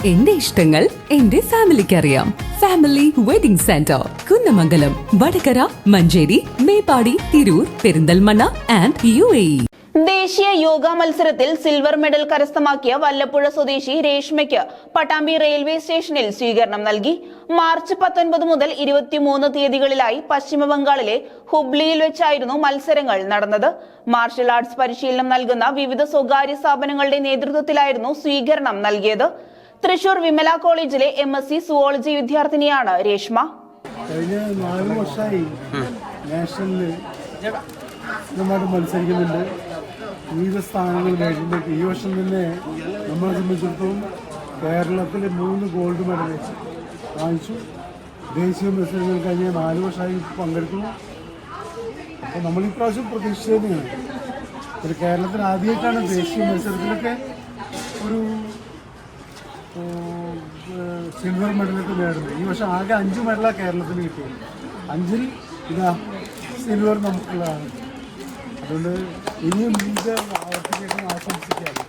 എന്റെ ഇഷ്ടങ്ങൾ എന്റെ ഫാമിലിക്ക് അറിയാം. Family wedding centre, Kunnamangalam, Vadakara, Manjeri, Meppadi, Tirur, Perinthalmanna and UAE. ദേശീയ യോഗ മത്സരത്തിൽ സിൽവർ മെഡൽ കരസ്ഥമാക്കിയ വല്ലപ്പുഴ സ്വദേശി രേഷ്മയ്ക്ക് പട്ടാമ്പി റെയിൽവേ സ്റ്റേഷനിൽ സ്വീകരണം നൽകി. മാർച്ച് 19 മുതൽ 23 തീയതികളിലായി പശ്ചിമ ബംഗാളിലെ ഹുബ്ലിയിൽ വെച്ചായിരുന്നു മത്സരങ്ങൾ നടന്നത്. മാർഷൽ ആർട്സ് പരിശീലനം നൽകുന്ന വിവിധ സ്വകാര്യ സ്ഥാപനങ്ങളുടെ നേതൃത്വത്തിലായിരുന്നു സ്വീകരണം നൽകിയത്. തൃശൂർ വിമല കോളേജിലെ MSc സുവോളജി വിദ്യാർത്ഥിനിയാണ് രേഷ്മ. കഴിഞ്ഞ 4 വർഷമായി നാഷണലിൽ മത്സരിക്കുന്നുണ്ട്. വിവിധ സ്ഥാനങ്ങൾ നേടുന്നുണ്ട്. ഈ വർഷം തന്നെ നമ്മളെ സംബന്ധിച്ചിടത്തോളം കേരളത്തിൽ 3 ഗോൾഡ് മെഡൽ വാങ്ങിച്ചു. ദേശീയ മത്സരങ്ങൾ കഴിഞ്ഞ 4 വർഷമായി പങ്കെടുക്കുന്നു. അപ്പോൾ നമ്മൾ ഇപ്രാവശ്യം പ്രതീക്ഷിച്ചു തന്നെയാണ്. ഒരു കേരളത്തിൽ ആദ്യമായിട്ടാണ് ദേശീയ മത്സരത്തിലൊക്കെ ഒരു സിൽവർ മെഡലൊക്കെ നേടുന്നത്. ഈ വർഷം ആകെ 5 മെഡലാണ് കേരളത്തിന് കിട്ടിയത്. 5-ൽ ഇതാ സിൽവർ നമുക്കുള്ളതാണ്. അതുകൊണ്ട് ഇനിയും ഇത് ആവർത്തിക്കാൻ ആശംസിക്കാറ്.